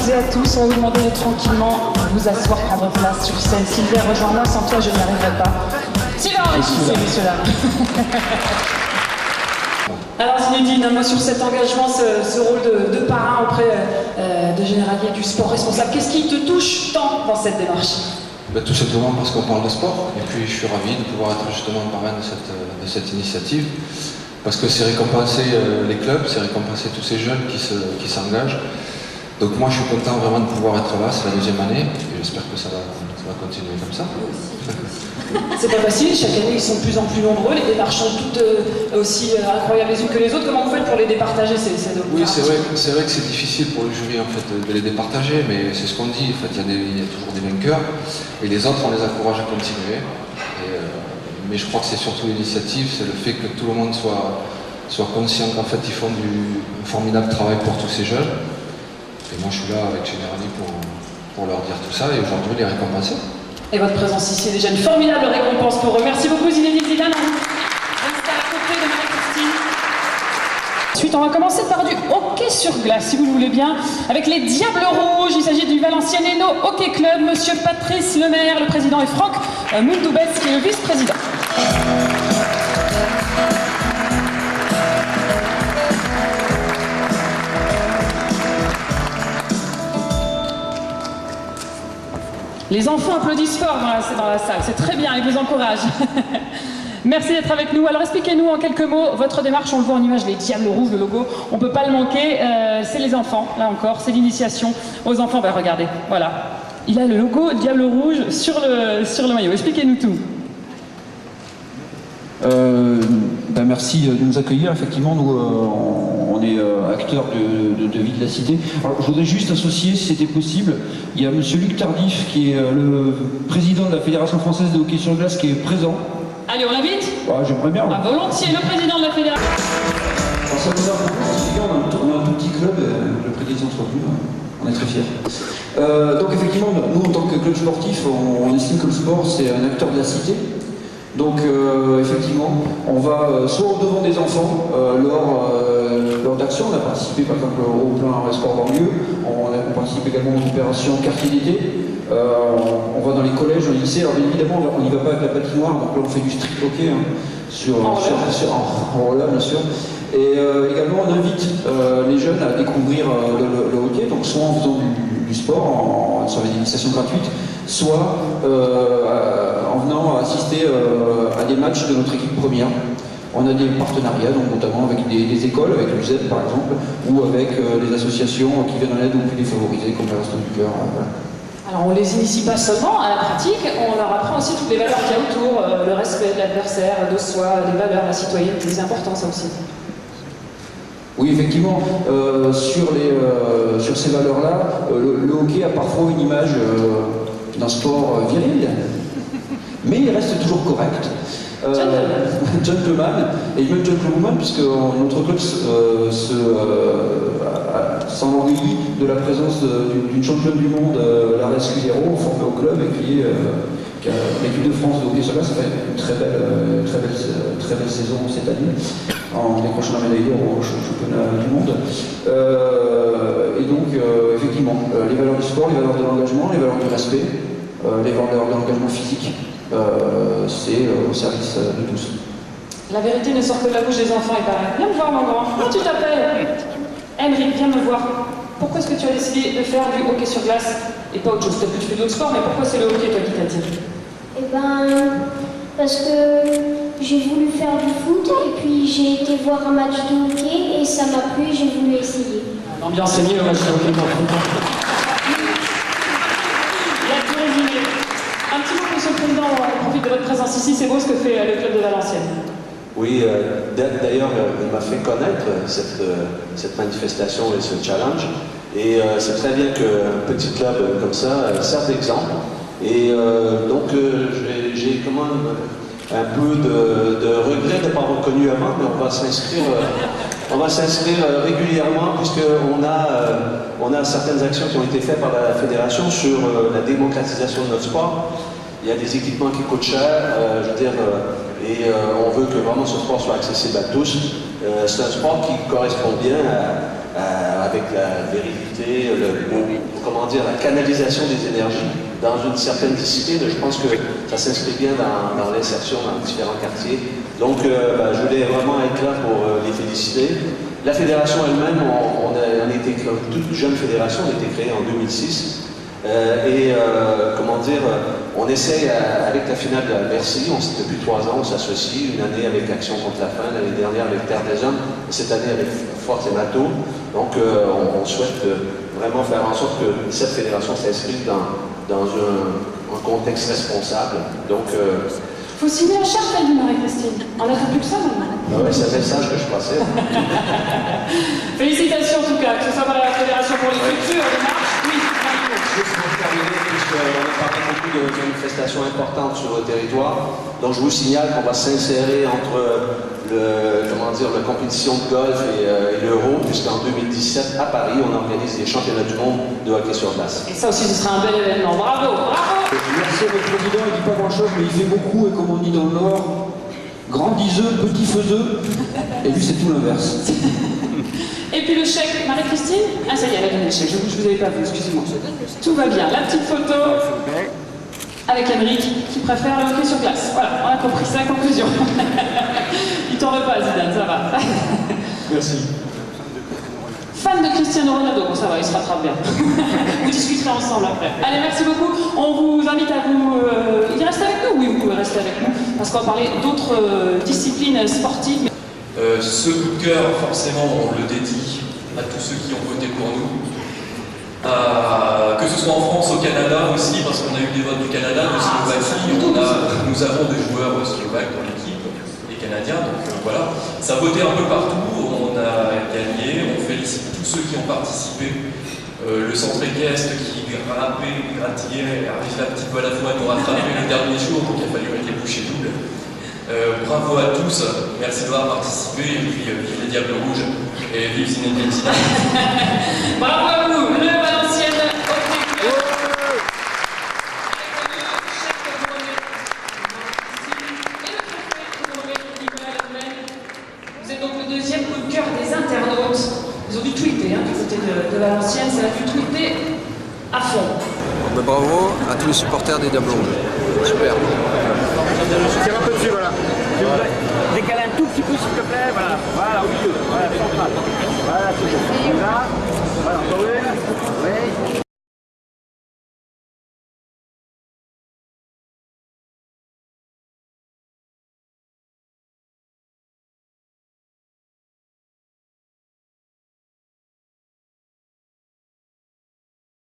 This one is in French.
et à tous, on va vous demander de tranquillement vous asseoir, prendre place sur scène. Sylvain, rejoins-moi, sans toi je n'y arriverai pas. Sylvain, messieurs, dames. Alors Zinedine, un mot sur cet engagement, ce rôle de parrain auprès de Généralier du sport responsable. Qu'est-ce qui te touche tant dans cette démarche? Tout simplement parce qu'on parle de sport, et puis je suis ravi de pouvoir être justement le parrain de cette initiative, parce que c'est récompenser les clubs, c'est récompenser tous ces jeunes qui s'engagent. Donc moi je suis content vraiment de pouvoir être là, c'est la deuxième année, et j'espère que ça va continuer comme ça. C'est pas facile, chaque année ils sont de plus en plus nombreux, les démarches sont toutes aussi incroyables les unes que les autres. Comment vous faites pour les départager ces Oui, c'est vrai que c'est difficile pour le jury en fait de les départager, mais c'est ce qu'on dit, en fait, il y a toujours des vainqueurs, et les autres on les encourage à continuer. Mais je crois que c'est surtout l'initiative, c'est le fait que tout le monde soit conscient qu'en fait ils font un formidable travail pour tous ces jeunes. Et moi je suis là avec Générali pour leur dire tout ça et aujourd'hui les récompenser. Et votre présence ici est déjà une formidable récompense pour eux. Merci beaucoup Zinedine Zidane. Restez à côté de Marie-Christine. Ensuite, on va commencer par du hockey sur glace, si vous le voulez bien, avec les Diables Rouges. Il s'agit du Valenciennes Hockey Club. Monsieur Patrice Lemaire, le président, et Franck Mundoubès, qui est le vice-président. Les enfants applaudissent fort dans la salle, c'est très bien, ils vous encouragent. Merci d'être avec nous. Alors expliquez-nous en quelques mots votre démarche. On le voit en image, les Diables Rouges, le logo, on ne peut pas le manquer. C'est les enfants, là encore, c'est l'initiation aux enfants. Ben, regardez, voilà. Il a le logo Diable Rouge sur le maillot. Expliquez-nous tout. Merci de nous accueillir. Effectivement, nous, on est acteurs de vie de la cité. Alors, je voudrais juste associer, si c'était possible, il y a monsieur Luc Tardif, qui est le président de la Fédération française de hockey sur glace, qui est présent. Allez, on l'invite? J'aimerais bien. Ah, volontiers, le président de la Fédération. Alors, ça nous a on a un tout petit club, le président soit plus, on est très fiers. Donc effectivement, nous, en tant que club sportif, on estime que le sport, c'est un acteur de la cité. Donc effectivement, on va soit au devant des enfants lors d'actions. On a participé par exemple au plan sport banlieue, on participe également aux opérations quartier d'été, on va dans les collèges, dans les lycées. Alors bien évidemment, on n'y va pas avec la patinoire, donc là on fait du street hockey en roller bien sûr. Et également on invite les jeunes à découvrir le hockey, donc soit en faisant du sport, sur les initiations gratuites, soit en venant assister à des matchs de notre équipe première. On a des partenariats, donc notamment avec des écoles, avec l'UZEP par exemple, ou avec des associations qui viennent en aide aux plus défavorisés, comme les Restos du Cœur. Voilà. Alors on ne les initie pas seulement à la pratique, on leur apprend aussi toutes les valeurs qu'il y a autour, le respect de l'adversaire, de soi, les valeurs, la citoyenneté, c'est important ça aussi. Oui, effectivement, sur ces valeurs-là, le hockey a parfois une image d'un sport viril, mais il reste toujours correct. Gentleman, et même gentlewoman, puisque notre club s'enorgueillit de la présence d'une championne du monde, Laura Scudero, formée au club, et qui a l'équipe de France de hockey sur glace. Ça fait une très belle saison cette année, en décrochant la médaille d'or au championnat du monde. Et donc, effectivement, les valeurs du sport, les valeurs de l'engagement, les valeurs du respect, les valeurs de l'engagement physique, c'est au service de tous. La vérité ne sort que de la bouche des enfants, il paraît. Viens me voir, mon grand. Comment tu t'appelles? Henry, viens me voir. Pourquoi est-ce que tu as décidé de faire du hockey sur glace et pas autre chose? Peut-être que tu fais d'autres sports, mais pourquoi c'est le hockey, toi, qui t'attire? Parce que j'ai voulu faire du foot et puis j'ai été voir un match de hockey et ça m'a plu et j'ai voulu essayer. L'ambiance est mieux au match de hockey. Un petit mot, monsieur le président, on profite de votre présence ici, c'est beau ce que fait le club de Valenciennes. Oui, d'ailleurs, il m'a fait connaître cette manifestation et ce challenge. Et c'est très bien qu'un petit club comme ça serve d'exemple. Et donc, j'ai quand même un peu de regret de ne pas avoir reconnu avant, mais on va s'inscrire régulièrement, puisqu'on a certaines actions qui ont été faites par la fédération sur la démocratisation de notre sport. Il y a des équipements qui coûtent cher, on veut que vraiment ce sport soit accessible à tous. C'est un sport qui correspond bien avec la virilité, comment dire, la canalisation des énergies dans une certaine discipline. Je pense que ça s'inscrit bien dans l'insertion dans différents quartiers. Donc je voulais vraiment être là pour les féliciter. La fédération elle-même, on a été toute jeune fédération, on a été créée en 2006. Comment dire, on essaye avec la finale de Bercy, depuis 3 ans on s'associe, une année avec Action contre la faim, l'année dernière avec Terre des Hommes, et cette année avec Forte et Mato. Donc on souhaite vraiment faire en sorte que cette fédération s'inscrive dans un contexte responsable. Donc, faut signer un charte, elle dit Marie-Christine. On n'a plus que ça maintenant. Ouais, c'est un message que je passais. Félicitations en tout cas, que ce soit par la Fédération pour les futures démarches. Oui, Juste pour terminer, puisqu'on a parlé beaucoup de manifestations importantes sur le territoire, donc je vous signale qu'on va s'insérer entre la compétition de golf et l'Euro, puisqu'en 2017, à Paris, on organise les championnats du monde de hockey sur glace. et ça aussi, ce sera un bel événement. Bravo, bravo. Merci à notre président, il dit pas grand chose, mais il fait beaucoup, et comme on dit dans le Nord, grandiseux, petit faiseux, et lui c'est tout l'inverse. Et puis le chèque, Marie-Christine? Ah ça y est, elle a donné le chèque, je vous avais pas vu, excusez-moi. Tout va bien, la petite photo avec Emeric qui préfère le hockey sur glace. Voilà, on a compris, c'est la conclusion. Il t'en veut pas, Zidane, ça va. Merci. Fan de Cristiano Ronaldo, bon ça va, il se rattrape bien. Vous discuterez ensemble après. Allez, merci beaucoup. On vous invite à vous... Il reste avec nous? Oui, vous pouvez rester avec nous, parce qu'on va parler d'autres disciplines sportives. Ce coup de cœur, forcément, on le dédie à tous ceux qui ont voté pour nous. Que ce soit en France, au Canada aussi, parce qu'on a eu des votes du Canada, de Slovaquie, nous avons des joueurs slovaques dans l'équipe, des Canadiens, donc voilà. Ça a voté un peu partout, on a gagné, on félicite tous ceux qui ont participé. Le centre équestre qui grappait, gratillait, arrive un petit peu à la fois à nous rattraper le dernier jour, donc il a fallu mettre les bouchées doubles. Bravo à tous, merci d'avoir participé, et puis vive les Diables Rouges, et vive Zinedine Zidane. Bravo à vous, le Valenciennes Hockey Club. Vous êtes donc le deuxième coup de cœur des internautes. Ils ont dû tweeter du côté de Valenciennes, ça a dû tweeter à fond. Bravo à tous les supporters des Diables Rouges. Super. Tire un peu dessus, voilà. Décale un tout petit peu, s'il te plaît. Voilà, voilà, au milieu. Voilà, central. Voilà, c'est bon. Là, voilà, encore une. Oui.